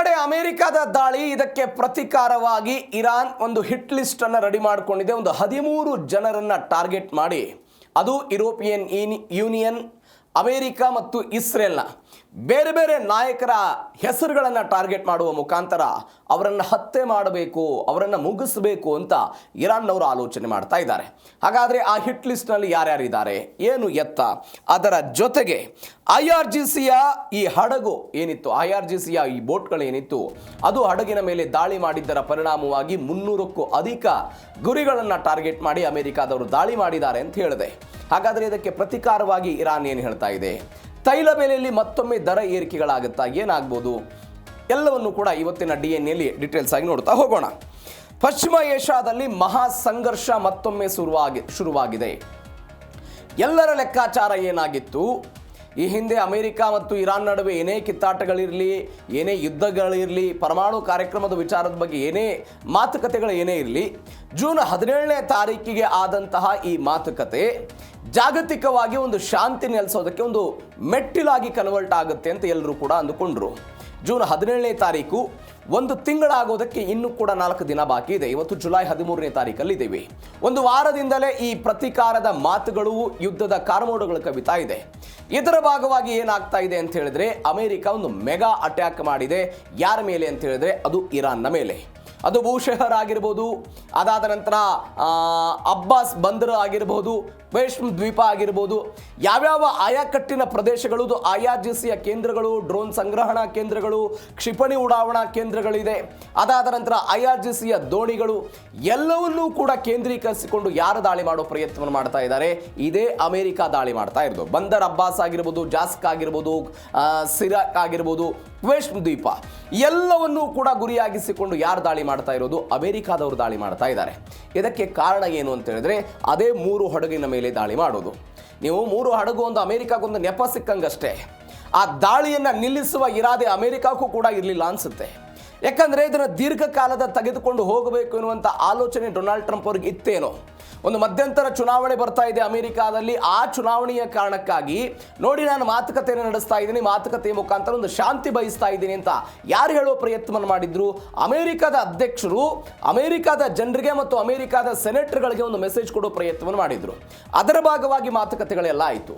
ಕಡೆ ಅಮೆರಿಕದ ದಾಳಿ, ಇದಕ್ಕೆ ಪ್ರತಿಕಾರವಾಗಿ ಇರಾನ್ ಒಂದು ಹಿಟ್ ಲಿಸ್ಟ್ ಅನ್ನು ರೆಡಿ ಮಾಡಿಕೊಂಡಿದೆ. ಒಂದು 13 ಜನರನ್ನ ಟಾರ್ಗೆಟ್ ಮಾಡಿ, ಅದು ಯುರೋಪಿಯನ್ ಯೂನಿಯನ್, ಅಮೆರಿಕ ಮತ್ತು ಇಸ್ರೇಲ್ನ ಬೇರೆ ಬೇರೆ ನಾಯಕರ ಹೆಸರುಗಳನ್ನು ಟಾರ್ಗೆಟ್ ಮಾಡುವ ಮುಖಾಂತರ ಅವರನ್ನು ಹತ್ಯೆ ಮಾಡಬೇಕು, ಅವರನ್ನು ಮುಗಿಸಬೇಕು ಅಂತ ಇರಾನ್ನವರು ಆಲೋಚನೆ ಮಾಡ್ತಾ ಇದ್ದಾರೆ. ಹಾಗಾದರೆ ಆ ಹಿಟ್ ಲಿಸ್ಟ್ನಲ್ಲಿ ಯಾರ್ಯಾರಿದ್ದಾರೆ, ಏನು ಎತ್ತ, ಅದರ ಜೊತೆಗೆ IRGCಯ ಈ ಹಡಗು ಏನಿತ್ತು, IRGCಯ ಈ ಬೋಟ್ಗಳೇನಿತ್ತು, ಅದು ಹಡಗಿನ ಮೇಲೆ ದಾಳಿ ಮಾಡಿದ್ದರ ಪರಿಣಾಮವಾಗಿ 300ಕ್ಕೂ ಅಧಿಕ ಗುರಿಗಳನ್ನು ಟಾರ್ಗೆಟ್ ಮಾಡಿ ಅಮೆರಿಕಾದವರು ದಾಳಿ ಮಾಡಿದ್ದಾರೆ ಅಂತ ಹೇಳಿದೆ. ಹಾಗಾದರೆ ಇದಕ್ಕೆ ಪ್ರತಿಕಾರವಾಗಿ ಇರಾನ್ ಏನು ಹೇಳ್ತಾ ಇದೆ? ತೈಲ ಬೆಲೆಯಲ್ಲಿ ಮತ್ತೊಮ್ಮೆ ದರ ಏರಿಕೆಗಳಾಗುತ್ತಾ, ಏನಾಗ್ಬೋದು, ಎಲ್ಲವನ್ನು ಕೂಡ ಇವತ್ತಿನ DNAಯಲ್ಲಿ ಡೀಟೇಲ್ಸ್ ಆಗಿ ನೋಡ್ತಾ ಹೋಗೋಣ. ಪಶ್ಚಿಮ ಏಷ್ಯಾದಲ್ಲಿ ಮಹಾ ಸಂಘರ್ಷ ಮತ್ತೊಮ್ಮೆ ಶುರುವಾಗಿದೆ. ಎಲ್ಲರ ಲೆಕ್ಕಾಚಾರ ಏನಾಗಿತ್ತು, ಈ ಹಿಂದೆ ಅಮೆರಿಕ ಮತ್ತು ಇರಾನ್ ನಡುವೆ ಏನೇ ಕಿತ್ತಾಟಗಳಿರಲಿ, ಏನೇ ಯುದ್ಧಗಳಿರಲಿ, ಪರಮಾಣು ಕಾರ್ಯಕ್ರಮದ ವಿಚಾರದ ಬಗ್ಗೆ ಏನೇ ಮಾತುಕತೆಗಳು ಏನೇ ಇರಲಿ, ಜೂನ್ 17ನೇ ತಾರೀಕಿಗೆ ಆದಂತಹ ಈ ಮಾತುಕತೆ ಜಾಗತಿಕವಾಗಿ ಒಂದು ಶಾಂತಿ ನೆಲೆಸೋದಕ್ಕೆ ಒಂದು ಮೆಟ್ಟಿಲಾಗಿ ಕನ್ವರ್ಟ್ ಆಗುತ್ತೆ ಅಂತ ಎಲ್ಲರೂ ಕೂಡ ಅಂದುಕೊಂಡ್ರು. ಜೂನ್ 17ನೇ ತಾರೀಕು, ಒಂದು ತಿಂಗಳಾಗೋದಕ್ಕೆ ಇನ್ನೂ ಕೂಡ 4 ದಿನ ಬಾಕಿ ಇದೆ. ಇವತ್ತು ಜುಲೈ 13ನೇ ತಾರೀಕಲ್ಲಿದ್ದೀವಿ. ಒಂದು ವಾರದಿಂದಲೇ ಈ ಪ್ರತೀಕಾರದ ಮಾತುಗಳು, ಯುದ್ಧದ ಕಾರ್ಮೋಡಗಳು ಕವಿತಾ ಇದೆ. ಇದರ ಭಾಗವಾಗಿ ಏನಾಗ್ತಾ ಇದೆ ಅಂತ ಹೇಳಿದ್ರೆ, ಅಮೆರಿಕ ಒಂದು ಮೆಗಾ ಅಟ್ಯಾಕ್ ಮಾಡಿದೆ. ಯಾರ ಮೇಲೆ ಅಂತ ಹೇಳಿದ್ರೆ, ಅದು ಇರಾನ್ನ ಮೇಲೆ. ಅದು ಬೂಶೆಹರ್ ಆಗಿರ್ಬೋದು, ಅದಾದ ನಂತರ ಅಬ್ಬಾಸ್ ಬಂದರ್ ಆಗಿರ್ಬೋದು, ವೇಷ್ಮ್ ದ್ವೀಪ ಆಗಿರ್ಬೋದು, ಯಾವ್ಯಾವ ಆಯಾಕಟ್ಟಿನ ಪ್ರದೇಶಗಳು, IRGCಯ ಕೇಂದ್ರಗಳು, ಡ್ರೋನ್ ಸಂಗ್ರಹಣಾ ಕೇಂದ್ರಗಳು, ಕ್ಷಿಪಣಿ ಉಡಾವಣಾ ಕೇಂದ್ರಗಳಿದೆ. ಅದಾದ ನಂತರ IRGCಯ ದೋಣಿಗಳು ಎಲ್ಲವನ್ನೂ ಕೂಡ ಕೇಂದ್ರೀಕರಿಸಿಕೊಂಡು ಯಾರು ದಾಳಿ ಮಾಡೋ ಪ್ರಯತ್ನವನ್ನು ಮಾಡ್ತಾ ಇದ್ದಾರೆ? ಇದೇ ಅಮೆರಿಕ ದಾಳಿ ಮಾಡ್ತಾ ಇರೋದು. ಬಂದರ್ ಅಬ್ಬಾಸ್ ಆಗಿರ್ಬೋದು, ಜಾಸ್ಕ್ ಆಗಿರ್ಬೋದು, ಸಿರಾಕ್ ಆಗಿರ್ಬೋದು, ವೇಷ್ಮ್ ದ್ವೀಪ ಎಲ್ಲವನ್ನೂ ಕೂಡ ಗುರಿಯಾಗಿಸಿಕೊಂಡು ಯಾರು ದಾಳಿ ಮಾಡ್ತಾ ಇರೋದು? ಅಮೆರಿಕಾದವರು ದಾಳಿ ಮಾಡ್ತಾ ಇದ್ದಾರೆ. ಇದಕ್ಕೆ ಕಾರಣ ಏನು ಅಂತ ಹೇಳಿದ್ರೆ, ಅದೇ 3 ಹಡಗಿನ ಮೇಲೆ ದಾಳಿ ಮಾಡೋದು. ನೀವು 3 ಹಡಗು ಒಂದು ಅಮೆರಿಕಾಗೊಂದು ನೆಪ ಸಿಕ್ಕಂಗಷ್ಟೇ. ಆ ದಾಳಿಯನ್ನು ನಿಲ್ಲಿಸುವ ಇರಾದೆ ಅಮೆರಿಕಕ್ಕೂ ಕೂಡ ಇರಲಿಲ್ಲ ಅನ್ಸುತ್ತೆ. ಯಾಕಂದರೆ ಇದನ್ನು ದೀರ್ಘಕಾಲದ ತೆಗೆದುಕೊಂಡು ಹೋಗಬೇಕು ಎನ್ನುವಂಥ ಆಲೋಚನೆ ಡೊನಾಲ್ಡ್ ಟ್ರಂಪ್ ಅವ್ರಿಗೆ ಇತ್ತೇನೋ. ಒಂದು ಮಧ್ಯಂತರ ಚುನಾವಣೆ ಬರ್ತಾ ಇದೆ ಅಮೆರಿಕಾದಲ್ಲಿ. ಆ ಚುನಾವಣೆಯ ಕಾರಣಕ್ಕಾಗಿ ನೋಡಿ, ನಾನು ಮಾತುಕತೆಯನ್ನು ನಡೆಸ್ತಾ ಇದ್ದೀನಿ, ಮಾತುಕತೆಯ ಮುಖಾಂತರ ಒಂದು ಶಾಂತಿ ಬಯಸ್ತಾ ಇದ್ದೀನಿ ಅಂತ ಯಾರು ಹೇಳೋ ಪ್ರಯತ್ನವನ್ನು ಮಾಡಿದ್ರು? ಅಮೆರಿಕದ ಅಧ್ಯಕ್ಷರು ಅಮೆರಿಕದ ಜನರಿಗೆ ಮತ್ತು ಅಮೆರಿಕದ ಸೆನೆಟರ್ಗಳಿಗೆ ಒಂದು ಮೆಸೇಜ್ ಕೊಡೋ ಪ್ರಯತ್ನವನ್ನು ಮಾಡಿದ್ರು. ಅದರ ಭಾಗವಾಗಿ ಮಾತುಕತೆಗಳೆಲ್ಲ ಆಯಿತು.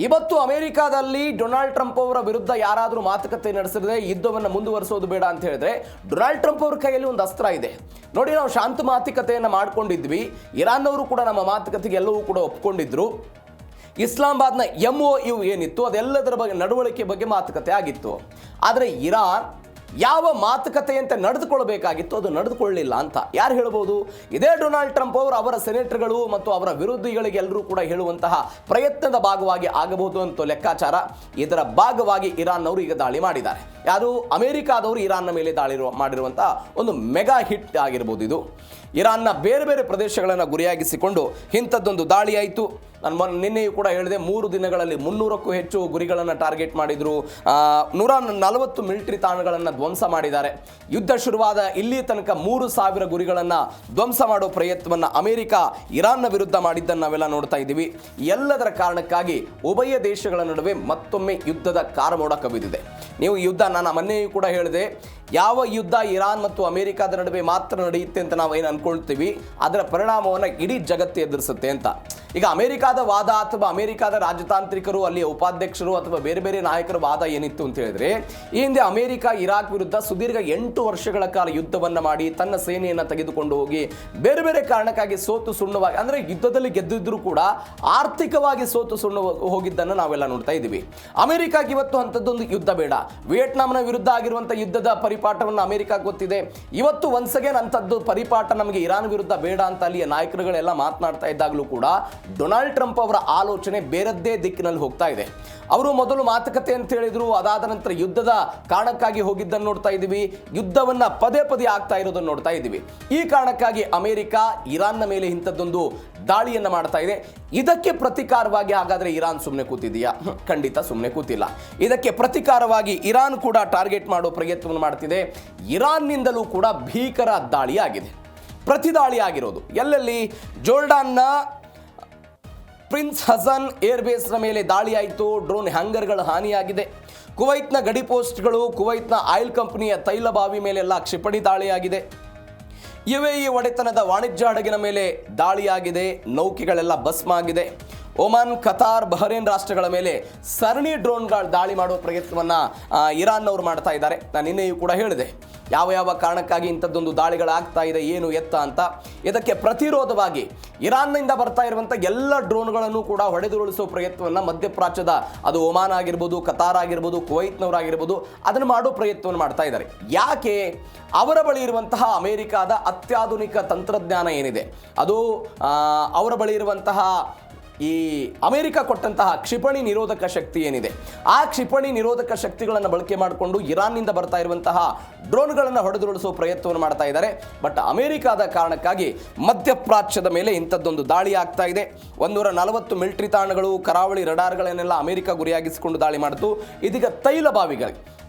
ಇವತ್ತು ಅಮೆರಿಕಾದಲ್ಲಿ ಡೊನಾಲ್ಡ್ ಟ್ರಂಪ್ ಅವರ ವಿರುದ್ಧ ಯಾರಾದರೂ ಮಾತುಕತೆ ನಡೆಸಿದ್ರೆ ಯುದ್ಧವನ್ನು ಮುಂದುವರಿಸೋದು ಬೇಡ ಅಂತ ಹೇಳಿದ್ರೆ, ಡೊನಾಲ್ಡ್ ಟ್ರಂಪ್ ಅವರ ಕೈಯಲ್ಲಿ ಒಂದು ಅಸ್ತ್ರ ಇದೆ. ನೋಡಿ, ನಾವು ಶಾಂತ ಮಾತುಕತೆಯನ್ನು ಮಾಡ್ಕೊಂಡಿದ್ವಿ, ಇರಾನ್ ಅವರು ಕೂಡ ನಮ್ಮ ಮಾತುಕತೆಗೆ ಎಲ್ಲವೂ ಕೂಡ ಒಪ್ಕೊಂಡಿದ್ರು. ಇಸ್ಲಾಮಾಬಾದ್ನ MOU ಏನಿತ್ತು, ಅದೆಲ್ಲದರ ಬಗ್ಗೆ, ನಡವಳಿಕೆ ಬಗ್ಗೆ ಮಾತುಕತೆ ಆಗಿತ್ತು. ಆದರೆ ಇರಾನ್ ಯಾವ ಮಾತುಕತೆಯಂತೆ ನಡೆದುಕೊಳ್ಳಬೇಕಾಗಿತ್ತು ಅದು ನಡೆದುಕೊಳ್ಳಲಿಲ್ಲ ಅಂತ ಯಾರು ಹೇಳ್ಬೋದು? ಇದೇ ಡೊನಾಲ್ಡ್ ಟ್ರಂಪ್ ಅವರು ಅವರ ಸೆನೆಟರ್ಗಳು ಮತ್ತು ಅವರ ವಿರೋಧಿಗಳಿಗೆ ಎಲ್ಲರೂ ಕೂಡ ಹೇಳುವಂತಹ ಪ್ರಯತ್ನದ ಭಾಗವಾಗಿ ಆಗಬಹುದು ಅಂತ ಲೆಕ್ಕಾಚಾರ. ಇದರ ಭಾಗವಾಗಿ ಇರಾನ್ನವರು ಈಗ ದಾಳಿ ಮಾಡಿದ್ದಾರೆ. ಯಾರು? ಅಮೆರಿಕಾದವರು ಇರಾನ್ನ ಮೇಲೆ ದಾಳಿ ಮಾಡಿರುವಂತಹ ಒಂದು ಮೆಗಾ ಹಿಟ್ ಆಗಿರ್ಬೋದು ಇದು. ಇರಾನ್ನ ಬೇರೆ ಬೇರೆ ಪ್ರದೇಶಗಳನ್ನು ಗುರಿಯಾಗಿಸಿಕೊಂಡು ಇಂಥದ್ದೊಂದು ದಾಳಿ ಆಯಿತು. ನಾನು ನಿನ್ನೆಯೂ ಕೂಡ ಹೇಳಿದೆ, 3 ದಿನಗಳಲ್ಲಿ 300ಕ್ಕೂ ಹೆಚ್ಚು ಗುರಿಗಳನ್ನು ಟಾರ್ಗೆಟ್ ಮಾಡಿದರು. 140 ಮಿಲಿಟರಿ ತಾಣಗಳನ್ನು ಧ್ವಂಸ ಮಾಡಿದ್ದಾರೆ. ಯುದ್ಧ ಶುರುವಾದ ಇಲ್ಲಿ ತನಕ 3000 ಗುರಿಗಳನ್ನು ಧ್ವಂಸ ಮಾಡೋ ಪ್ರಯತ್ನವನ್ನು ಅಮೆರಿಕ ಇರಾನ್ನ ವಿರುದ್ಧ ಮಾಡಿದ್ದನ್ನು ನಾವೆಲ್ಲ ನೋಡ್ತಾ ಇದ್ದೀವಿ. ಎಲ್ಲದರ ಕಾರಣಕ್ಕಾಗಿ ಉಭಯ ದೇಶಗಳ ನಡುವೆ ಮತ್ತೊಮ್ಮೆ ಯುದ್ಧದ ಕಾರಮೋಡ ಕವಿದಿದೆ. ನೀವು ಯುದ್ಧ, ನಾನು ಮೊನ್ನೆಯೂ ಕೂಡ ಹೇಳಿದೆ, ಯಾವ ಯುದ್ಧ ಇರಾನ್ ಮತ್ತು ಅಮೆರಿಕದ ನಡುವೆ ಮಾತ್ರ ನಡೆಯುತ್ತೆ ಅಂತ ನಾವು ಏನು ಅನ್ಕೊಳ್ತೀವಿ, ಅದರ ಪರಿಣಾಮವನ್ನು ಇಡೀ ಜಗತ್ತು ಎದುರಿಸುತ್ತೆ ಅಂತ. ಈಗ ಅಮೆರಿಕಾದ ವಾದ ಅಥವಾ ಅಮೆರಿಕಾದ ರಾಜತಾಂತ್ರಿಕರು, ಅಲ್ಲಿಯ ಉಪಾಧ್ಯಕ್ಷರು ಅಥವಾ ಬೇರೆ ಬೇರೆ ನಾಯಕರ ವಾದ ಏನಿತ್ತು ಅಂತ ಹೇಳಿದ್ರೆ, ಈ ಹಿಂದೆ ಅಮೆರಿಕ ಇರಾಕ್ ವಿರುದ್ಧ ಸುದೀರ್ಘ 8 ವರ್ಷಗಳ ಕಾಲ ಯುದ್ಧವನ್ನು ಮಾಡಿ ತನ್ನ ಸೇನೆಯನ್ನು ತೆಗೆದುಕೊಂಡು ಹೋಗಿ ಬೇರೆ ಬೇರೆ ಕಾರಣಕ್ಕಾಗಿ ಸೋತು ಸುಣ್ಣವಾಗಿ, ಅಂದರೆ ಯುದ್ಧದಲ್ಲಿ ಗೆದ್ದಿದ್ರೂ ಕೂಡ ಆರ್ಥಿಕವಾಗಿ ಸೋತು ಸುಣ್ಣ ಹೋಗಿದ್ದನ್ನು ನಾವೆಲ್ಲ ನೋಡ್ತಾ ಇದ್ದೀವಿ. ಅಮೆರಿಕಾಗೆ ಇವತ್ತು ಅಂಥದ್ದೊಂದು ಯುದ್ಧ ಬೇಡ. ವಿಯೆಟ್ನಾಂನ ವಿರುದ್ಧ ಆಗಿರುವಂಥ ಯುದ್ಧದ ಪರಿಪಾಠವನ್ನು ಅಮೆರಿಕ ಗೊತ್ತಿದೆ. ಇವತ್ತು ಒನ್ಸ್ ಅಗೇನ್ ಅಂಥದ್ದು ಪರಿಪಾಠ ನಮಗೆ ಇರಾನ್ ವಿರುದ್ಧ ಬೇಡ ಅಂತ ಅಲ್ಲಿಯ ನಾಯಕರುಗಳೆಲ್ಲ ಮಾತನಾಡ್ತಾ ಇದ್ದಾಗಲೂ ಕೂಡ ಡೊನಾಲ್ಡ್ ಟ್ರಂಪ್ ಅವರ ಆಲೋಚನೆ ಬೇರದ್ದೇ ದಿಕ್ಕಿನಲ್ಲಿ ಹೋಗ್ತಾ ಇದೆ. ಅವರು ಮೊದಲು ಮಾತುಕತೆ ಅಂತ ಹೇಳಿದ್ರು, ಅದಾದ ನಂತರ ಯುದ್ಧದ ಕಾರಣಕ್ಕಾಗಿ ಹೋಗಿದ್ದನ್ನು ನೋಡ್ತಾ ಇದ್ದೀವಿ. ಯುದ್ಧವನ್ನ ಪದೇ ಪದೇ ಆಗ್ತಾ ಇರೋದನ್ನು ನೋಡ್ತಾ ಇದ್ದೀವಿ. ಈ ಕಾರಣಕ್ಕಾಗಿ ಅಮೆರಿಕ ಇರಾನ್ನ ಮೇಲೆ ಇಂಥದ್ದೊಂದು ದಾಳಿಯನ್ನು ಮಾಡ್ತಾ ಇದೆ. ಇದಕ್ಕೆ ಪ್ರತಿಕಾರವಾಗಿ ಹಾಗಾದ್ರೆ ಇರಾನ್ ಸುಮ್ಮನೆ ಕೂತಿದೆಯಾ? ಖಂಡಿತ ಸುಮ್ಮನೆ ಕೂತಿಲ್ಲ. ಇದಕ್ಕೆ ಪ್ರತಿಕಾರವಾಗಿ ಇರಾನ್ ಕೂಡ ಟಾರ್ಗೆಟ್ ಮಾಡೋ ಪ್ರಯತ್ನವನ್ನು ಮಾಡ್ತಿದೆ. ಇರಾನ್ನಿಂದಲೂ ಕೂಡ ಭೀಕರ ದಾಳಿ ಆಗಿದೆ, ಪ್ರತಿದಾಳಿ ಆಗಿರೋದು. ಎಲ್ಲೆಲ್ಲಿ? ಜೋರ್ಡಾನ್ನ ಪ್ರಿನ್ಸ್ ಹಸನ್ ಏರ್ಬೇಸ್ನ ಮೇಲೆ ದಾಳಿ ಆಯಿತು. ಡ್ರೋನ್ ಹ್ಯಾಂಗರ್ಗಳ ಹಾನಿಯಾಗಿದೆ. ಕುವೈತ್ನ ಗಡಿ ಪೋಸ್ಟ್ಗಳು, ಕುವೈತ್ನ ಆಯಿಲ್ ಕಂಪನಿಯ ತೈಲ ಬಾವಿ ಮೇಲೆಲ್ಲ ಕ್ಷಿಪಣಿ ದಾಳಿಯಾಗಿದೆ. UAE ಒಡೆತನದ ವಾಣಿಜ್ಯ ಹಡಗಿನ ಮೇಲೆ ದಾಳಿಯಾಗಿದೆ. ನೌಕೆಗಳೆಲ್ಲ ಭಸ್ಮ ಆಗಿದೆ. ಒಮಾನ್, ಕತಾರ್, ಬಹರೇನ್ ರಾಷ್ಟ್ರಗಳ ಮೇಲೆ ಸರಣಿ ಡ್ರೋನ್ಗಳು ದಾಳಿ ಮಾಡುವ ಪ್ರಯತ್ನವನ್ನು ಇರಾನ್ನವರು ಮಾಡ್ತಾ ಇದ್ದಾರೆ. ನಾನು ನಿನ್ನೆಯೂ ಕೂಡ ಹೇಳಿದೆ ಯಾವ ಯಾವ ಕಾರಣಕ್ಕಾಗಿ ಇಂಥದ್ದೊಂದು ದಾಳಿಗಳಾಗ್ತಾ ಇದೆ, ಏನು ಎತ್ತ ಅಂತ. ಇದಕ್ಕೆ ಪ್ರತಿರೋಧವಾಗಿ ಇರಾನ್ನಿಂದ ಬರ್ತಾ ಇರುವಂಥ ಎಲ್ಲ ಡ್ರೋನ್ಗಳನ್ನು ಕೂಡ ಹೊಡೆದುರುಳಿಸುವ ಪ್ರಯತ್ನವನ್ನು ಮಧ್ಯಪ್ರಾಚ್ಯದ, ಅದು ಒಮಾನ್ ಆಗಿರ್ಬೋದು, ಕತಾರ್ ಆಗಿರ್ಬೋದು, ಕುವೈತ್ನವರಾಗಿರ್ಬೋದು, ಅದನ್ನು ಮಾಡೋ ಪ್ರಯತ್ನವನ್ನು ಮಾಡ್ತಾ ಇದ್ದಾರೆ. ಯಾಕೆ? ಅವರ ಬಳಿ ಇರುವಂತಹ ಅಮೆರಿಕಾದ ಅತ್ಯಾಧುನಿಕ ತಂತ್ರಜ್ಞಾನ ಏನಿದೆ, ಅದು ಅವರ ಬಳಿ ಇರುವಂತಹ ಈ ಅಮೆರಿಕ ಕೊಟ್ಟಂತಹ ಕ್ಷಿಪಣಿ ನಿರೋಧಕ ಶಕ್ತಿ ಏನಿದೆ, ಆ ಕ್ಷಿಪಣಿ ನಿರೋಧಕ ಶಕ್ತಿಗಳನ್ನು ಬಳಕೆ ಮಾಡಿಕೊಂಡು ಇರಾನ್ನಿಂದ ಬರ್ತಾ ಇರುವಂತಹ ಡ್ರೋನ್ಗಳನ್ನು ಹೊಡೆದುರುಳಿಸುವ ಪ್ರಯತ್ನವನ್ನು ಮಾಡ್ತಾ ಇದ್ದಾರೆ. ಬಟ್ ಅಮೆರಿಕಾದ ಕಾರಣಕ್ಕಾಗಿ ಮಧ್ಯಪ್ರಾಚ್ಯದ ಮೇಲೆ ಇಂಥದ್ದೊಂದು ದಾಳಿ ಆಗ್ತಾ ಇದೆ. 140 ಮಿಲಿಟರಿ ತಾಣಗಳು, ಕರಾವಳಿ ರಡಾರ್ಗಳನ್ನೆಲ್ಲ ಅಮೆರಿಕ ಗುರಿಯಾಗಿಸಿಕೊಂಡು ದಾಳಿ ಮಾಡಿತು. ಇದೀಗ ತೈಲ ಬಾವಿಗಳಿಗೆ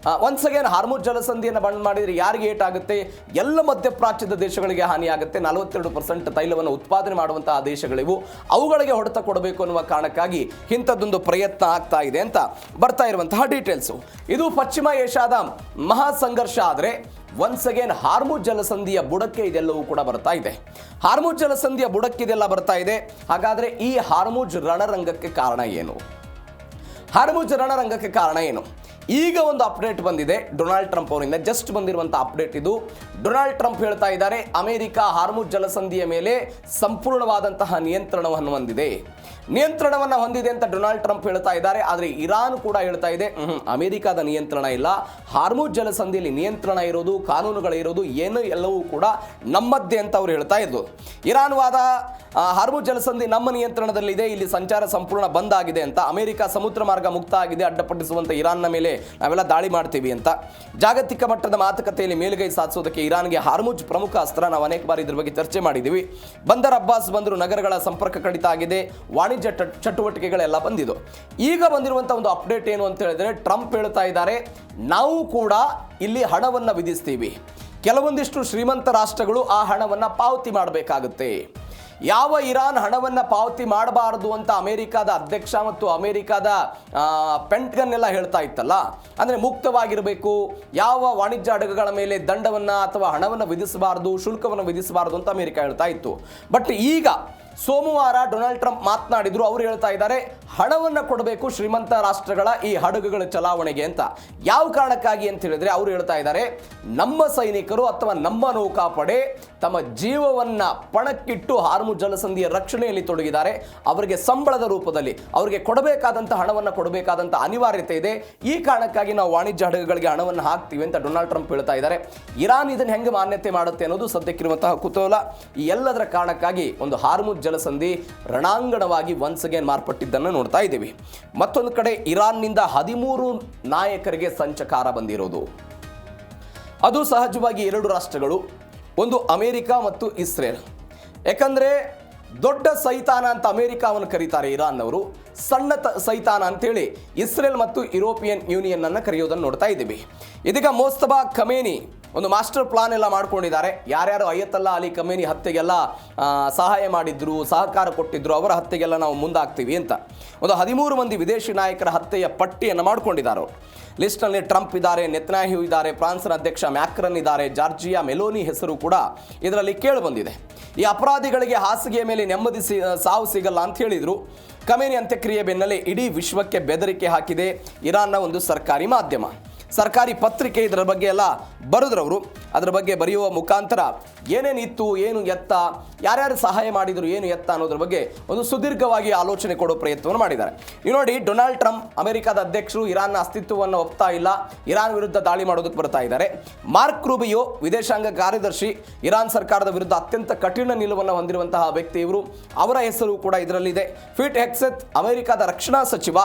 ಒನ್ಸ್ ಅಗೇನ್ ಹಾರ್ಮುಜ್ ಜಲಸಂಧಿಯನ್ನು ಬಂದ್ ಮಾಡಿದರೆ ಯಾರಿಗೆ ಏಟಾಗುತ್ತೆ? ಎಲ್ಲ ಮಧ್ಯಪ್ರಾಚ್ಯದ ದೇಶಗಳಿಗೆ ಹಾನಿಯಾಗುತ್ತೆ. 42% ತೈಲವನ್ನು ಉತ್ಪಾದನೆ ಮಾಡುವಂತಹ ದೇಶಗಳಿವು, ಅವುಗಳಿಗೆ ಹೊಡೆತ ಕೊಡಬೇಕು ಅನ್ನುವ ಕಾರಣಕ್ಕಾಗಿ ಇಂಥದ್ದೊಂದು ಪ್ರಯತ್ನ ಆಗ್ತಾ ಇದೆ ಅಂತ ಬರ್ತಾ ಇರುವಂತಹ ಡೀಟೇಲ್ಸು. ಇದು ಪಶ್ಚಿಮ ಏಷ್ಯಾದ ಮಹಾ ಸಂಘರ್ಷ ಆದರೆ ಒನ್ಸ್ ಅಗೇನ್ ಹಾರ್ಮುಜ್ ಜಲಸಂಧಿಯ ಬುಡಕ್ಕೆ ಇದೆಲ್ಲವೂ ಕೂಡ ಬರ್ತಾ ಇದೆ. ಹಾರ್ಮುಜ್ ಜಲಸಂಧಿಯ ಬುಡಕ್ಕೆ ಇದೆಲ್ಲ ಬರ್ತಾ ಇದೆ. ಹಾಗಾದರೆ ಈ ಹಾರ್ಮುಜ್ ರಣರಂಗಕ್ಕೆ ಕಾರಣ ಏನು? ಹಾರ್ಮುಜ್ ರಣರಂಗಕ್ಕೆ ಕಾರಣ ಏನು? ಈಗ ಒಂದು ಅಪ್ಡೇಟ್ ಬಂದಿದೆ ಡೊನಾಲ್ಡ್ ಟ್ರಂಪ್ ಅವರಿಂದ, ಜಸ್ಟ್ ಬಂದಿರುವಂಥ ಅಪ್ಡೇಟ್ ಇದು. ಡೊನಾಲ್ಡ್ ಟ್ರಂಪ್ ಹೇಳ್ತಾ ಇದ್ದಾರೆ, ಅಮೆರಿಕ ಹಾರ್ಮುಜ್ ಜಲಸಂಧಿಯ ಮೇಲೆ ಸಂಪೂರ್ಣವಾದಂತಹ ನಿಯಂತ್ರಣವನ್ನು ಹೊಂದಿದೆ ಅಂತ ಡೊನಾಲ್ಡ್ ಟ್ರಂಪ್ ಹೇಳ್ತಾ ಇದ್ದಾರೆ. ಆದರೆ ಇರಾನ್ ಕೂಡ ಹೇಳ್ತಾ ಇದೆ, ಅಮೆರಿಕದ ನಿಯಂತ್ರಣ ಇಲ್ಲ, ಹಾರ್ಮುಜ್ ಜಲಸಂಧಿಯಲ್ಲಿ ನಿಯಂತ್ರಣ ಇರೋದು, ಕಾನೂನುಗಳಿರೋದು ಎಲ್ಲವೂ ಕೂಡ ನಮ್ಮದ್ದೇ ಅಂತ ಅವ್ರು ಹೇಳ್ತಾ ಇದ್ರು. ಇರಾನ್ ವಾದ, ಹಾರ್ಮುಜ್ ಜಲಸಂಧಿ ನಮ್ಮ ನಿಯಂತ್ರಣದಲ್ಲಿದೆ, ಇಲ್ಲಿ ಸಂಚಾರ ಸಂಪೂರ್ಣ ಬಂದ್ ಆಗಿದೆ ಅಂತ, ಅಮೆರಿಕ ಸಮುದ್ರ ಮಾರ್ಗ ಮುಕ್ತ ಆಗಿದೆ, ಅಡ್ಡಪಡಿಸುವಂತ ಇರಾನ್ನ ಮೇಲೆ ನಾವೆಲ್ಲ ದಾಳಿ ಮಾಡ್ತೀವಿ ಅಂತ. ಜಾಗತಿಕ ಮಟ್ಟದ ಮಾತುಕತೆಯಲ್ಲಿ ಮೇಲುಗೈ ಸಾಧಿಸೋದಕ್ಕೆ ಇರಾನ್ಗೆ ಹಾರ್ಮುಜ್ ಪ್ರಮುಖ ಅಸ್ತ್ರ. ನಾವು ಅನೇಕ ಬಾರಿ ಇದ್ರ ಬಗ್ಗೆ ಚರ್ಚೆ ಮಾಡಿದ್ದೀವಿ. ಬಂದರ್ ಅಬ್ಬಾಸ್ ಬಂದರು, ನಗರಗಳ ಸಂಪರ್ಕ ಕಡಿತ ಆಗಿದೆ, ವಾಣಿಜ್ಯ ಚಟುವಟಿಕೆಗಳೆಲ್ಲ ಬಂದಿದ್ದು. ಈಗ ಬಂದಿರುವಂತಹ ಒಂದು ಅಪ್ಡೇಟ್ ಏನು ಅಂತ ಹೇಳಿದ್ರೆ, ಟ್ರಂಪ್ ಹೇಳ್ತಾ ಇದ್ದಾರೆ, ನಾವು ಕೂಡ ಇಲ್ಲಿ ಹಣವನ್ನು ವಿಧಿಸ್ತೀವಿ, ಕೆಲವೊಂದಿಷ್ಟು ಶ್ರೀಮಂತ ರಾಷ್ಟ್ರಗಳು ಆ ಹಣವನ್ನು ಪಾವತಿ ಮಾಡಬೇಕಾಗುತ್ತೆ. ಯಾವ ಇರಾನ್ ಹಣವನ್ನು ಪಾವತಿ ಮಾಡಬಾರದು ಅಂತ ಅಮೆರಿಕಾದ ಅಧ್ಯಕ್ಷ ಮತ್ತು ಅಮೆರಿಕಾದ ಪೆಂಟಗನ್ ಎಲ್ಲ ಹೇಳ್ತಾ ಇತ್ತಲ್ಲ, ಅಂದರೆ ಮುಕ್ತವಾಗಿರಬೇಕು, ಯಾವ ವಾಣಿಜ್ಯ ಹಡಗುಗಳ ಮೇಲೆ ದಂಡವನ್ನು ಅಥವಾ ಹಣವನ್ನು ವಿಧಿಸಬಾರದು, ಶುಲ್ಕವನ್ನು ವಿಧಿಸಬಾರದು ಅಂತ ಅಮೆರಿಕ ಹೇಳ್ತಾ ಇತ್ತು. ಬಟ್ ಈಗ ಸೋಮವಾರ ಡೊನಾಲ್ಡ್ ಟ್ರಂಪ್ ಮಾತನಾಡಿದ್ರು. ಅವರು ಹೇಳ್ತಾ ಇದ್ದಾರೆ, ಹಣವನ್ನು ಕೊಡಬೇಕು ಶ್ರೀಮಂತ ರಾಷ್ಟ್ರಗಳ ಈ ಹಡಗುಗಳ ಚಲಾವಣೆಗೆ ಅಂತ. ಯಾವ ಕಾರಣಕ್ಕಾಗಿ ಅಂತ ಹೇಳಿದ್ರೆ, ಅವರು ಹೇಳ್ತಾ ಇದ್ದಾರೆ, ನಮ್ಮ ಸೈನಿಕರು ಅಥವಾ ನಮ್ಮ ನೌಕಾಪಡೆ ತಮ್ಮ ಜೀವವನ್ನು ಪಣಕ್ಕಿಟ್ಟು ಹಾರ್ಮುಜ್ ಜಲಸಂಧಿಯ ರಕ್ಷಣೆಯಲ್ಲಿ ತೊಡಗಿದ್ದಾರೆ. ಅವರಿಗೆ ಸಂಬಳದ ರೂಪದಲ್ಲಿ ಅವರಿಗೆ ಕೊಡಬೇಕಾದಂಥ ಹಣವನ್ನು ಕೊಡಬೇಕಾದಂಥ ಅನಿವಾರ್ಯತೆ ಇದೆ. ಈ ಕಾರಣಕ್ಕಾಗಿ ನಾವು ವಾಣಿಜ್ಯ ಹಡಗುಗಳಿಗೆ ಹಣವನ್ನು ಹಾಕ್ತೀವಿ ಅಂತ ಡೊನಾಲ್ಡ್ ಟ್ರಂಪ್ ಹೇಳ್ತಾ ಇದ್ದಾರೆ. ಇರಾನ್ ಇದನ್ನು ಹೆಂಗೆ ಮಾನ್ಯತೆ ಮಾಡುತ್ತೆ ಅನ್ನೋದು ಸದ್ಯಕ್ಕಿರುವಂತಹ ಕುತೂಹಲ. ಈ ಎಲ್ಲದರ ಕಾರಣಕ್ಕಾಗಿ ಒಂದು ಹಾರ್ಮುಜ್ ಜಲಸಂಧಿ ರಣಾಂಗಣವಾಗಿ ಒನ್ಸ್ ಅಗೇನ್ ಮಾರ್ಪಟ್ಟಿದ್ದನ್ನು ನೋಡ್ತಾ ಇದ್ದೀವಿ. ಮತ್ತೊಂದು ಕಡೆ ಇರಾನ್ನಿಂದ 13 ನಾಯಕರಿಗೆ ಸಂಚಕಾರ ಬಂದಿರೋದು. ಅದು ಸಹಜವಾಗಿ 2 ರಾಷ್ಟ್ರಗಳು, ಒಂದು ಅಮೆರಿಕ ಮತ್ತು ಇಸ್ರೇಲ್. ಯಾಕಂದರೆ ದೊಡ್ಡ ಸೈತಾನ ಅಂತ ಅಮೆರಿಕವನ್ನು ಕರೀತಾರೆ ಇರಾನ್ನವರು, ಸಣ್ಣ ಸೈತಾನ ಅಂತೇಳಿ ಇಸ್ರೇಲ್ ಮತ್ತು ಯುರೋಪಿಯನ್ ಯೂನಿಯನ್ ಅನ್ನು ಕರೆಯೋದನ್ನು ನೋಡ್ತಾ ಇದ್ದೀವಿ. ಇದೀಗ ಮೋಸ್ತಬಾ ಖಮೇನಿ ಒಂದು ಮಾಸ್ಟರ್ ಪ್ಲಾನ್ ಎಲ್ಲ ಮಾಡ್ಕೊಂಡಿದ್ದಾರೆ. ಯಾರ್ಯಾರು ಅಯತಲ್ಲಾ ಅಲಿ ಖಮೇನಿ ಹತ್ಯೆಗೆಲ್ಲ ಸಹಾಯ ಮಾಡಿದ್ರು, ಸಹಕಾರ ಕೊಟ್ಟಿದ್ರು, ಅವರ ಹತ್ಯೆಗೆಲ್ಲ ನಾವು ಮುಂದಾಗ್ತೀವಿ ಅಂತ ಒಂದು 13 ಮಂದಿ ವಿದೇಶಿ ನಾಯಕರ ಹತ್ಯೆಯ ಪಟ್ಟಿಯನ್ನು ಮಾಡ್ಕೊಂಡಿದ್ದಾರೆ ಅವರು. ಲಿಸ್ಟ್ನಲ್ಲಿ ಟ್ರಂಪ್ ಇದ್ದಾರೆ, ನೆತನ್ಯಾಹು ಇದ್ದಾರೆ, ಫ್ರಾನ್ಸ್ನ ಅಧ್ಯಕ್ಷ ಮ್ಯಾಕ್ರನ್ ಇದ್ದಾರೆ, ಜಾರ್ಜಿಯಾ ಮೆಲೋನಿ ಹೆಸರು ಕೂಡ ಇದರಲ್ಲಿ ಕೇಳಿಬಂದಿದೆ. ಈ ಅಪರಾಧಿಗಳಿಗೆ ಹಾಸಿಗೆಯ ಮೇಲೆ ನೆಮ್ಮದಿ ಸಾವು ಸಿಗಲ್ಲ ಅಂತ ಹೇಳಿದರು. ಖಮೇನಿ ಅಂತ್ಯಕ್ರಿಯೆ ಬೆನ್ನಲ್ಲೇ ಇಡೀ ವಿಶ್ವಕ್ಕೆ ಬೆದರಿಕೆ ಹಾಕಿದೆ ಇರಾನ್ನ ಒಂದು ಸರ್ಕಾರಿ ಮಾಧ್ಯಮ, ಸರ್ಕಾರಿ ಪತ್ರಿಕೆ. ಇದರ ಬಗ್ಗೆ ಎಲ್ಲ ಬರೆದ್ರವರು. ಅದರ ಬಗ್ಗೆ ಬರೆಯುವ ಮುಖಾಂತರ ಏನೇನಿತ್ತು, ಏನು ಎತ್ತ, ಯಾರ್ಯಾರು ಸಹಾಯ ಮಾಡಿದರು, ಏನು ಎತ್ತ ಅನ್ನೋದ್ರ ಬಗ್ಗೆ ಒಂದು ಸುದೀರ್ಘವಾಗಿ ಆಲೋಚನೆ ಕೊಡೋ ಪ್ರಯತ್ನವನ್ನು ಮಾಡಿದ್ದಾರೆ. ನೀವು ನೋಡಿ, ಡೊನಾಲ್ಡ್ ಟ್ರಂಪ್ ಅಮೆರಿಕದ ಅಧ್ಯಕ್ಷರು ಇರಾನ್ನ ಅಸ್ತಿತ್ವವನ್ನು ಒಪ್ತಾ ಇಲ್ಲ, ಇರಾನ್ ವಿರುದ್ಧ ದಾಳಿ ಮಾಡೋದಕ್ಕೆ ಬರ್ತಾ ಇದ್ದಾರೆ. ಮಾರ್ಕ್ ರೂಬಿಯೋ ವಿದೇಶಾಂಗ ಕಾರ್ಯದರ್ಶಿ, ಇರಾನ್ ಸರ್ಕಾರದ ವಿರುದ್ಧ ಅತ್ಯಂತ ಕಠಿಣ ನಿಲುವನ್ನು ಹೊಂದಿರುವಂತಹ ವ್ಯಕ್ತಿ ಇವರು, ಅವರ ಹೆಸರು ಕೂಡ ಇದರಲ್ಲಿದೆ. ಫೀಟ್ ಹೆಕ್ಸೆತ್ ಅಮೆರಿಕದ ರಕ್ಷಣಾ ಸಚಿವ.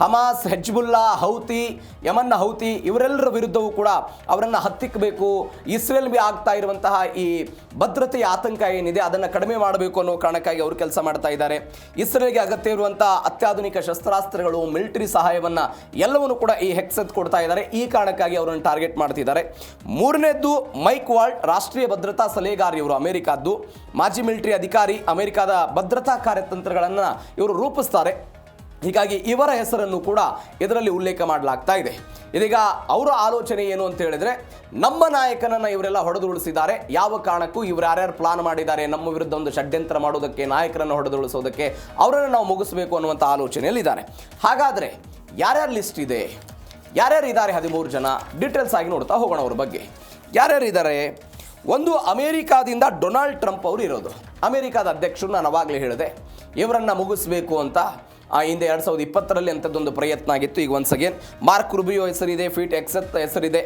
ಹಮಾಸ್, ಹೆಜ್ಬುಲ್ಲಾ, ಹೌತಿ, ಯಮನ್ನ ಹೌತಿ ಇವರೆಲ್ಲರ ವಿರುದ್ಧವೂ ಕೂಡ ಅವರನ್ನು ಹತ್ತಿಕ್ಕಬೇಕು. ಇಸ್ರೇಲ್ಗೆ ಆಗ್ತಾ ಇರುವಂತಹ ಈ ಭದ್ರತೆಯ ಆತಂಕ ಏನಿದೆ ಅದನ್ನು ಕಡಿಮೆ ಮಾಡಬೇಕು ಅನ್ನೋ ಕಾರಣಕ್ಕಾಗಿ ಅವರು ಕೆಲಸ ಮಾಡ್ತಾ ಇದ್ದಾರೆ. ಇಸ್ರೇಲ್ಗೆ ಅಗತ್ಯ ಇರುವಂತಹ ಅತ್ಯಾಧುನಿಕ ಶಸ್ತ್ರಾಸ್ತ್ರಗಳು, ಮಿಲಿಟರಿ ಸಹಾಯವನ್ನು ಎಲ್ಲವನ್ನು ಕೂಡ ಈ ಹೆಕ್ಸೆತ್ ಕೊಡ್ತಾ ಇದ್ದಾರೆ. ಈ ಕಾರಣಕ್ಕಾಗಿ ಅವರನ್ನು ಟಾರ್ಗೆಟ್ ಮಾಡ್ತಿದ್ದಾರೆ. ಮೂರನೇದ್ದು ಮೈಕ್ ವಾಲ್ಟ್, ರಾಷ್ಟ್ರೀಯ ಭದ್ರತಾ ಸಲಹೆಗಾರ ಇವರು, ಅಮೆರಿಕದ್ದು ಮಾಜಿ ಮಿಲಿಟರಿ ಅಧಿಕಾರಿ. ಅಮೆರಿಕದ ಭದ್ರತಾ ಕಾರ್ಯತಂತ್ರಗಳನ್ನು ಇವರು ರೂಪಿಸ್ತಾರೆ. ಹೀಗಾಗಿ ಇವರ ಹೆಸರನ್ನು ಕೂಡ ಇದರಲ್ಲಿ ಉಲ್ಲೇಖ ಮಾಡಲಾಗ್ತಾ ಇದೆ. ಇದೀಗ ಅವರ ಆಲೋಚನೆ ಏನು ಅಂತ ಹೇಳಿದ್ರೆ, ನಮ್ಮ ನಾಯಕನನ್ನು ಇವರೆಲ್ಲ ಹೊಡೆದುರುಳಿಸಿದ್ದಾರೆ, ಯಾವ ಕಾರಣಕ್ಕೂ ಇವರು ಯಾರ್ಯಾರು ಪ್ಲಾನ್ ಮಾಡಿದ್ದಾರೆ ನಮ್ಮ ವಿರುದ್ಧ ಒಂದು ಷಡ್ಯಂತ್ರ ಮಾಡೋದಕ್ಕೆ, ನಾಯಕರನ್ನು ಹೊಡೆದುರುಳಿಸೋದಕ್ಕೆ, ಅವರನ್ನು ನಾವು ಮುಗಿಸಬೇಕು ಅನ್ನುವಂಥ ಆಲೋಚನೆಯಲ್ಲಿದ್ದಾರೆ. ಹಾಗಾದರೆ ಯಾರ್ಯಾರು ಲಿಸ್ಟ್ ಇದೆ, ಯಾರ್ಯಾರು ಇದ್ದಾರೆ 13 ಜನ, ಡೀಟೇಲ್ಸ್ ಆಗಿ ನೋಡ್ತಾ ಹೋಗೋಣ ಅವ್ರ ಬಗ್ಗೆ. ಯಾರ್ಯಾರು ಇದ್ದಾರೆ? ಒಂದು, ಅಮೇರಿಕಾದಿಂದ ಡೊನಾಲ್ಡ್ ಟ್ರಂಪ್ ಅವರು ಇರೋದು. ಅಮೇರಿಕಾದ ಅಧ್ಯಕ್ಷರು, ನಾನು ಅವಾಗಲೇ ಹೇಳಿದೆ ಇವರನ್ನು ಮುಗಿಸ್ಬೇಕು ಅಂತ. ಹಿಂದೆ 2020ರಲ್ಲಿ ಅಂಥದ್ದೊಂದು ಪ್ರಯತ್ನ ಆಗಿತ್ತು. ಈಗ ಒನ್ಸ್ ಅಗೇನ್ ಮಾರ್ಕ್ ರುಬಿಯೋ ಹೆಸರಿದೆ, ಫೀಟ್ ಎಕ್ಸೆತ್ ಹೆಸರಿದೆ,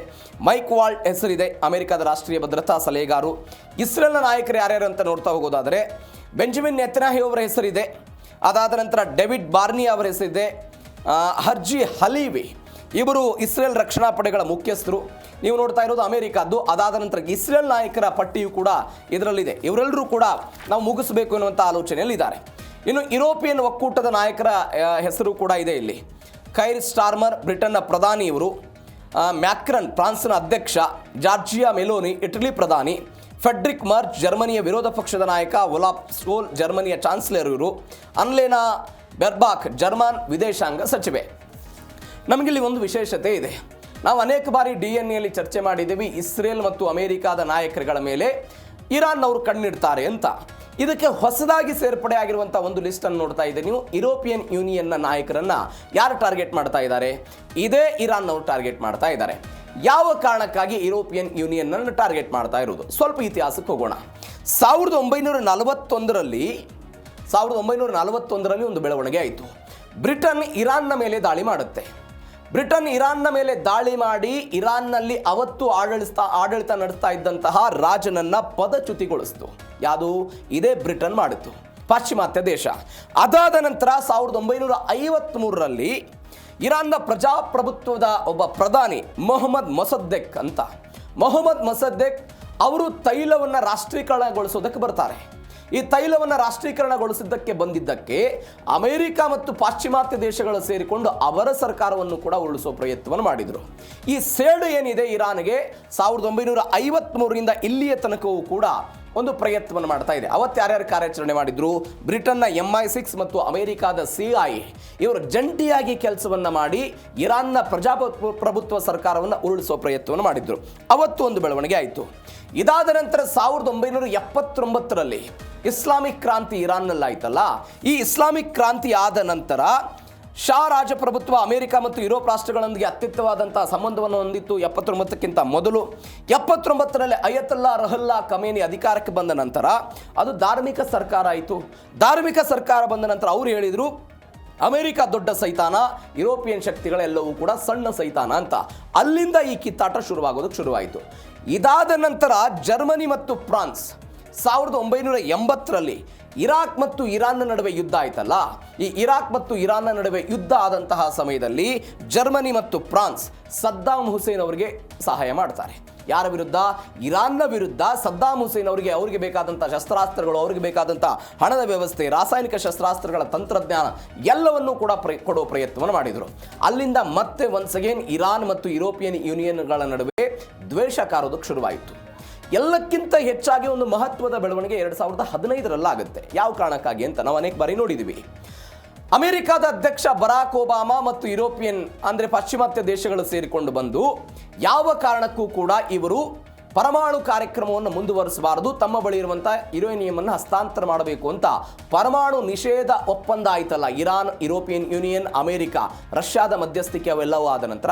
ಮೈಕ್ ವಾಲ್ಟ್ ಹೆಸರಿದೆ, ಅಮೆರಿಕದ ರಾಷ್ಟ್ರೀಯ ಭದ್ರತಾ ಸಲಹೆಗಾರು. ಇಸ್ರೇಲ್ನ ನಾಯಕರು ಯಾರ್ಯಾರು ಅಂತ ನೋಡ್ತಾ ಹೋಗೋದಾದರೆ, ಬೆಂಜಮಿನ್ ನೆತನ್ಯಾಹು ಅವರ ಹೆಸರಿದೆ. ಅದಾದ ನಂತರ ಡೇವಿಡ್ ಬಾರ್ನಿ ಅವರ ಹೆಸರಿದೆ. ಹರ್ಜಿ ಹಲೀವಿ ಇವರು ಇಸ್ರೇಲ್ ರಕ್ಷಣಾ ಪಡೆಗಳ ಮುಖ್ಯಸ್ಥರು. ನೀವು ನೋಡ್ತಾ ಇರೋದು ಅಮೆರಿಕದ್ದು. ಅದಾದ ನಂತರ ಇಸ್ರೇಲ್ ನಾಯಕರ ಪಟ್ಟಿಯು ಕೂಡ ಇದರಲ್ಲಿದೆ. ಇವರೆಲ್ಲರೂ ಕೂಡ ನಾವು ಮುಗಿಸಬೇಕು ಎನ್ನುವಂಥ ಆಲೋಚನೆಯಲ್ಲಿದ್ದಾರೆ. ಇನ್ನು ಯುರೋಪಿಯನ್ ಒಕ್ಕೂಟದ ನಾಯಕರ ಹೆಸರು ಕೂಡ ಇದೆ ಇಲ್ಲಿ. ಕೈರ್ ಸ್ಟಾರ್ಮರ್ ಬ್ರಿಟನ್ನ ಪ್ರಧಾನಿ ಇವರು, ಮ್ಯಾಕ್ರನ್ ಫ್ರಾನ್ಸ್ನ ಅಧ್ಯಕ್ಷ, ಜಾರ್ಜಿಯಾ ಮೆಲೋನಿ ಇಟಲಿ ಪ್ರಧಾನಿ, ಫೆಡ್ರಿಕ್ ಮರ್ಚ್ ಜರ್ಮನಿಯ ವಿರೋಧ ಪಕ್ಷದ ನಾಯಕ, ಒಲಾಫ್ ಸ್ಕೋಲ್ ಜರ್ಮನಿಯ ಚಾನ್ಸಲರ್ ಇವರು, ಅನ್ಲೇನಾ ಬೆರ್ಬಾಕ್ ಜರ್ಮನ್ ವಿದೇಶಾಂಗ ಸಚಿವೆ. ನಮಗಿಲ್ಲಿ ಒಂದು ವಿಶೇಷತೆ ಇದೆ. ನಾವು ಅನೇಕ ಬಾರಿ DNA ಯಲ್ಲಿ ಚರ್ಚೆ ಮಾಡಿದ್ದೀವಿ, ಇಸ್ರೇಲ್ ಮತ್ತು ಅಮೆರಿಕಾದ ನಾಯಕರುಗಳ ಮೇಲೆ ಇರಾನ್ನವರು ಕಣ್ಣಿಡ್ತಾರೆ ಅಂತ. ಇದಕ್ಕೆ ಹೊಸದಾಗಿ ಸೇರ್ಪಡೆ ಆಗಿರುವಂಥ ಒಂದು ಲಿಸ್ಟನ್ನು ನೋಡ್ತಾ ಇದ್ದೆ ನೀವು. ಯುರೋಪಿಯನ್ ಯೂನಿಯನ್ನ ನಾಯಕರನ್ನು ಯಾರು ಟಾರ್ಗೆಟ್ ಮಾಡ್ತಾ ಇದ್ದಾರೆ? ಇದೇ ಇರಾನ್ನವರು ಟಾರ್ಗೆಟ್ ಮಾಡ್ತಾ ಇದ್ದಾರೆ. ಯಾವ ಕಾರಣಕ್ಕಾಗಿ ಯುರೋಪಿಯನ್ ಯೂನಿಯನ್ನನ್ನು ಟಾರ್ಗೆಟ್ ಮಾಡ್ತಾ ಇರೋದು? ಸ್ವಲ್ಪ ಇತಿಹಾಸಕ್ಕೆ ಹೋಗೋಣ. 1941ರಲ್ಲಿ ಒಂದು ಬೆಳವಣಿಗೆ ಆಯಿತು. ಬ್ರಿಟನ್ ಇರಾನ್ನ ಮೇಲೆ ದಾಳಿ ಮಾಡುತ್ತೆ. ಬ್ರಿಟನ್ ಇರಾನ್ನ ಮೇಲೆ ದಾಳಿ ಮಾಡಿ ಇರಾನ್ನಲ್ಲಿ ಅವತ್ತು ಆಡಳಿತ ನಡೆಸ್ತಾ ಇದ್ದಂತಹ ರಾಜನನ್ನ ಪದಚ್ಯುತಿಗೊಳಿಸಿತು. ಯಾವುದು? ಇದೇ ಬ್ರಿಟನ್ ಮಾಡಿತ್ತು, ಪಾಶ್ಚಿಮಾತ್ಯ ದೇಶ. ಅದಾದ ನಂತರ 1953ರಲ್ಲಿ ಇರಾನ್ನ ಪ್ರಜಾಪ್ರಭುತ್ವದ ಒಬ್ಬ ಪ್ರಧಾನಿ ಮೊಹಮ್ಮದ್ ಮೊಸದ್ದೆಕ್ ಅಂತ, ಮೊಹಮ್ಮದ್ ಮೊಸದ್ದೆಕ್ ಅವರು ತೈಲವನ್ನು ರಾಷ್ಟ್ರೀಕರಣಗೊಳಿಸೋದಕ್ಕೆ ಬರ್ತಾರೆ. ಈ ತೈಲವನ್ನು ರಾಷ್ಟ್ರೀಕರಣಗೊಳಿಸಿದ್ದಕ್ಕೆ ಬಂದಿದ್ದಕ್ಕೆ ಅಮೆರಿಕ ಮತ್ತು ಪಾಶ್ಚಿಮಾತ್ಯ ದೇಶಗಳು ಸೇರಿಕೊಂಡು ಅವರ ಸರ್ಕಾರವನ್ನು ಕೂಡ ಉರುಳಿಸೋ ಪ್ರಯತ್ನವನ್ನು ಮಾಡಿದರು. ಈ ಸೇಡು ಏನಿದೆ ಇರಾನ್ಗೆ 1953ರಿಂದ ಇಲ್ಲಿಯ ತನಕವೂ ಕೂಡ ಒಂದು ಪ್ರಯತ್ನವನ್ನು ಮಾಡ್ತಾ ಇದೆ. ಅವತ್ತು ಯಾರ್ಯಾರು ಕಾರ್ಯಾಚರಣೆ ಮಾಡಿದ್ರು? ಬ್ರಿಟನ್ನ MI6 ಮತ್ತು ಅಮೆರಿಕಾದ CIA ಇವರು ಜಂಟಿಯಾಗಿ ಕೆಲಸವನ್ನು ಮಾಡಿ ಇರಾನ್ನ ಪ್ರಜಾಪ್ರಭುತ್ವ ಸರ್ಕಾರವನ್ನು ಉರುಳಿಸೋ ಪ್ರಯತ್ನವನ್ನು ಮಾಡಿದ್ರು. ಅವತ್ತು ಒಂದು ಬೆಳವಣಿಗೆ ಆಯಿತು. ಇದಾದ ನಂತರ 1979ರಲ್ಲಿ ಇಸ್ಲಾಮಿಕ್ ಕ್ರಾಂತಿ ಇರಾನ್ನಲ್ಲಿ ಆಯ್ತಲ್ಲ. ಈ ಇಸ್ಲಾಮಿಕ್ ಕ್ರಾಂತಿ ಆದ ನಂತರ ಶಾ ರಾಜಪ್ರಭುತ್ವ ಅಮೆರಿಕ ಮತ್ತು ಯುರೋಪ್ ರಾಷ್ಟ್ರಗಳೊಂದಿಗೆ ಅತ್ಯುತ್ತಮವಾದಂತಹ ಸಂಬಂಧವನ್ನು ಹೊಂದಿತ್ತು 79ಕ್ಕಿಂತ ಮೊದಲು. 79ರಲ್ಲಿ ಅಯತುಲ್ಲಾ ರಹುಲ್ಲಾ ಖಮೇನಿ ಅಧಿಕಾರಕ್ಕೆ ಬಂದ ನಂತರ ಅದು ಧಾರ್ಮಿಕ ಸರ್ಕಾರ ಆಯಿತು. ಧಾರ್ಮಿಕ ಸರ್ಕಾರ ಬಂದ ನಂತರ ಅವರು ಹೇಳಿದರು ಅಮೆರಿಕ ದೊಡ್ಡ ಸೈತಾನ, ಯುರೋಪಿಯನ್ ಶಕ್ತಿಗಳೆಲ್ಲವೂ ಕೂಡ ಸಣ್ಣ ಸೈತಾನ ಅಂತ. ಅಲ್ಲಿಂದ ಈ ಕಿತ್ತಾಟ ಶುರುವಾಗೋದಕ್ಕೆ ಶುರುವಾಯಿತು. ಇದಾದ ನಂತರ ಜರ್ಮನಿ ಮತ್ತು ಫ್ರಾನ್ಸ್ 1980ರಲ್ಲಿ ಇರಾಕ್ ಮತ್ತು ಇರಾನ್ನ ನಡುವೆ ಯುದ್ಧ ಆಯ್ತಲ್ಲ. ಈ ಇರಾಕ್ ಮತ್ತು ಇರಾನ್ನ ನಡುವೆ ಯುದ್ಧ ಆದಂತಹ ಸಮಯದಲ್ಲಿ ಜರ್ಮನಿ ಮತ್ತು ಫ್ರಾನ್ಸ್ ಸದ್ದಾಂ ಹುಸೇನ್ ಅವರಿಗೆ ಸಹಾಯ ಮಾಡ್ತಾರೆ. ಯಾರ ವಿರುದ್ಧ? ಇರಾನ್ನ ವಿರುದ್ಧ ಸದ್ದಾಂ ಹುಸೇನ್ ಅವರಿಗೆ ಬೇಕಾದಂಥ ಶಸ್ತ್ರಾಸ್ತ್ರಗಳು, ಅವರಿಗೆ ಬೇಕಾದಂಥ ಹಣದ ವ್ಯವಸ್ಥೆ, ರಾಸಾಯನಿಕ ಶಸ್ತ್ರಾಸ್ತ್ರಗಳ ತಂತ್ರಜ್ಞಾನ ಎಲ್ಲವನ್ನೂ ಕೂಡ ಕೊಡೋ ಪ್ರಯತ್ನವನ್ನು ಮಾಡಿದರು. ಅಲ್ಲಿಂದ ಮತ್ತೆ ಒನ್ಸ್ ಅಗೇನ್ ಇರಾನ್ ಮತ್ತು ಯುರೋಪಿಯನ್ ಯೂನಿಯನ್ಗಳ ನಡುವೆ ದ್ವೇಷ ಕಾರೋದಕ್ಕೆ ಶುರುವಾಯಿತು. ಎಲ್ಲಕ್ಕಿಂತ ಹೆಚ್ಚಾಗಿ ಒಂದು ಮಹತ್ವದ ಬೆಳವಣಿಗೆ 2015ರಲ್ಲಿ ಆಗುತ್ತೆ. ಯಾವ ಕಾರಣಕ್ಕಾಗಿ ಅಂತ ನಾವು ಅನೇಕ ಬಾರಿ ನೋಡಿದ್ದೀವಿ. ಅಮೆರಿಕದ ಅಧ್ಯಕ್ಷ ಬರಾಕ್ ಒಬಾಮಾ ಮತ್ತು ಯುರೋಪಿಯನ್ ಅಂದರೆ ಪಾಶ್ಚಿಮಾತ್ಯ ದೇಶಗಳು ಸೇರಿಕೊಂಡು ಬಂದು ಯಾವ ಕಾರಣಕ್ಕೂ ಕೂಡ ಇವರು ಪರಮಾಣು ಕಾರ್ಯಕ್ರಮವನ್ನು ಮುಂದುವರಿಸಬಾರದು, ತಮ್ಮ ಬಳಿ ಇರುವಂಥ ಯುರೇನಿಯಮನ್ನು ಹಸ್ತಾಂತರ ಮಾಡಬೇಕು ಅಂತ ಪರಮಾಣು ನಿಷೇಧ ಒಪ್ಪಂದ ಆಯ್ತಲ್ಲ. ಇರಾನ್, ಯುರೋಪಿಯನ್ ಯೂನಿಯನ್, ಅಮೆರಿಕ, ರಷ್ಯಾದ ಮಧ್ಯಸ್ಥಿಕೆ ಅವೆಲ್ಲವೂ ಆದ ನಂತರ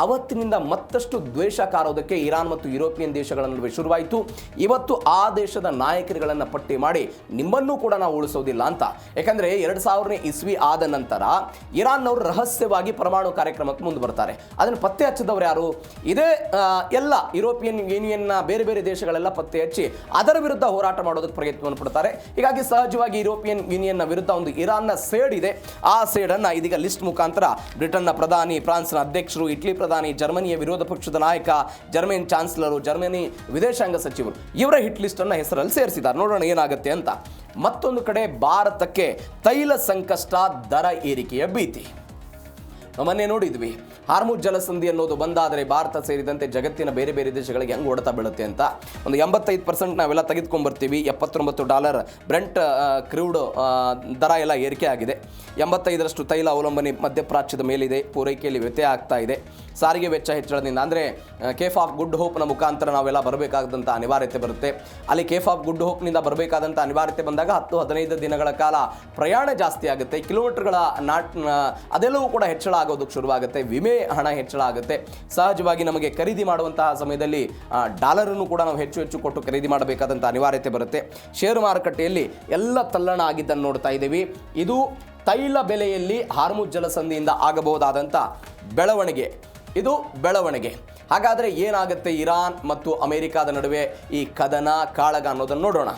ಅವತ್ತಿನಿಂದ ಮತ್ತಷ್ಟು ದ್ವೇಷ ಕಾರೋದಕ್ಕೆ ಇರಾನ್ ಮತ್ತು ಯುರೋಪಿಯನ್ ದೇಶಗಳ ನಡುವೆ ಶುರುವಾಯಿತು. ಇವತ್ತು ಆ ದೇಶದ ನಾಯಕರುಗಳನ್ನು ಪಟ್ಟಿ ಮಾಡಿ ನಿಮ್ಮನ್ನೂ ಕೂಡ ನಾವು ಉಳಿಸೋದಿಲ್ಲ ಅಂತ. ಯಾಕಂದರೆ 2000ನೇ ಇಸ್ವಿ ಆದ ನಂತರ ಇರಾನ್ನವರು ರಹಸ್ಯವಾಗಿ ಪರಮಾಣು ಕಾರ್ಯಕ್ರಮಕ್ಕೆ ಮುಂದೆ ಬರ್ತಾರೆ. ಅದನ್ನು ಪತ್ತೆ ಹಚ್ಚಿದವರು ಯಾರು? ಇದೇ ಎಲ್ಲ ಯುರೋಪಿಯನ್ ಯೂನಿಯನ್ ಬೇರೆ ಬೇರೆ ದೇಶಗಳೆಲ್ಲ ಪತ್ತೆ ಹಚ್ಚಿ ಅದರ ವಿರುದ್ಧ ಹೋರಾಟ ಮಾಡೋದಕ್ಕೆ ಪ್ರಯತ್ನವನ್ನು ಪಡ್ತಾರೆ. ಹೀಗಾಗಿ ಸಹಜವಾಗಿ ಯುರೋಪಿಯನ್ ಯೂನಿಯನ್ನ ವಿರುದ್ಧ ಒಂದು ಇರಾನ್ನ ಸೇಡ್ ಇದೆ. ಆ ಸೇಡನ್ನು ಇದೀಗ ಲಿಸ್ಟ್ ಮುಖಾಂತರ ಬ್ರಿಟನ್ನ ಪ್ರಧಾನಿ, ಫ್ರಾನ್ಸ್ನ ಅಧ್ಯಕ್ಷರು, ಇಟಲಿ ಪ್ರಧಾನಿ, ಜರ್ಮನಿಯ ವಿರೋಧ ಪಕ್ಷದ ನಾಯಕ, ಜರ್ಮನ್ ಚಾನ್ಸಲರು, ಜರ್ಮನಿ ವಿದೇಶಾಂಗ ಸಚಿವರು ಇವರ ಹಿಟ್ ಲಿಸ್ಟನ್ನು ಹೆಸರಲ್ಲಿ ಸೇರಿಸಿದ್ದಾರೆ. ನೋಡೋಣ ಏನಾಗುತ್ತೆ ಅಂತ. ಮತ್ತೊಂದು ಕಡೆ ಭಾರತಕ್ಕೆ ತೈಲ ಸಂಕಷ್ಟ, ದರ ಏರಿಕೆಯ ಭೀತಿ. ಮೊನ್ನೆ ನೋಡಿದ್ವಿ ಹಾರ್ಮುಜ್ ಜಲಸಂಧಿ ಅನ್ನೋದು ಬಂದಾದರೆ ಭಾರತ ಸೇರಿದಂತೆ ಜಗತ್ತಿನ ಬೇರೆ ಬೇರೆ ದೇಶಗಳಿಗೆ ಹೆಂಗೆ ಹೊಡೆತ ಬೀಳುತ್ತೆ ಅಂತ. ಒಂದು 85% ನಾವೆಲ್ಲ ತೆಗೆದುಕೊಂಡ್ಬರ್ತೀವಿ. $79 ಬ್ರೆಂಟ್ ಕ್ರೂಡ್ ದರ ಎಲ್ಲ ಏರಿಕೆ ಆಗಿದೆ. 85% ತೈಲ ಅವಲಂಬನೆ ಮಧ್ಯಪ್ರಾಚ್ಯದ ಮೇಲಿದೆ. ಪೂರೈಕೆಯಲ್ಲಿ ವ್ಯತ್ಯಯ ಆಗ್ತಾ ಇದೆ. ಸಾರಿಗೆ ವೆಚ್ಚ ಹೆಚ್ಚಳದಿಂದ ಅಂದರೆ ಕೇಫ್ ಆಫ್ ಗುಡ್ ಹೋಪ್ನ ಮುಖಾಂತರ ನಾವೆಲ್ಲ ಬರಬೇಕಾದಂಥ ಅನಿವಾರ್ಯತೆ ಬರುತ್ತೆ. ಅಲ್ಲಿ ಕೇಫ್ ಆಫ್ ಗುಡ್ ಹೋಪ್ನಿಂದ ಬರಬೇಕಾದಂಥ ಅನಿವಾರ್ಯತೆ ಬಂದಾಗ 10-15 ದಿನಗಳ ಕಾಲ ಪ್ರಯಾಣ ಜಾಸ್ತಿ ಆಗುತ್ತೆ. ಕಿಲೋಮೀಟರ್ಗಳ ಅದೆಲ್ಲವೂ ಕೂಡ ಹೆಚ್ಚಳ ಆಗೋದಕ್ಕೆ ಶುರುವಾಗುತ್ತೆ. ವಿಮೆ ಹಣ ಹೆಚ್ಚಳ ಆಗುತ್ತೆ. ಸಹಜವಾಗಿ ನಮಗೆ ಖರೀದಿ ಮಾಡುವಂತಹ ಸಮಯದಲ್ಲಿ ಡಾಲರನ್ನು ಕೂಡ ನಾವು ಹೆಚ್ಚು ಕೊಟ್ಟು ಖರೀದಿ ಮಾಡಬೇಕಾದಂಥ ಅನಿವಾರ್ಯತೆ ಬರುತ್ತೆ. ಷೇರು ಮಾರುಕಟ್ಟೆಯಲ್ಲಿ ಎಲ್ಲ ತಲ್ಲಣ ಆಗಿದ್ದನ್ನು ನೋಡ್ತಾ ಇದ್ದೀವಿ. ಇದು ತೈಲ ಬೆಲೆಯಲ್ಲಿ ಹಾರ್ಮುಜ್ ಜಲಸಂಧಿಯಿಂದ ಆಗಬಹುದಾದಂಥ ಬೆಳವಣಿಗೆ. ಹಾಗಾದರೆ ಏನಾಗುತ್ತೆ ಇರಾನ್ ಮತ್ತು ಅಮೆರಿಕಾದ ನಡುವೆ ಈ ಕದನ ಕಾಳಗ ಅನ್ನೋದನ್ನು ನೋಡೋಣ.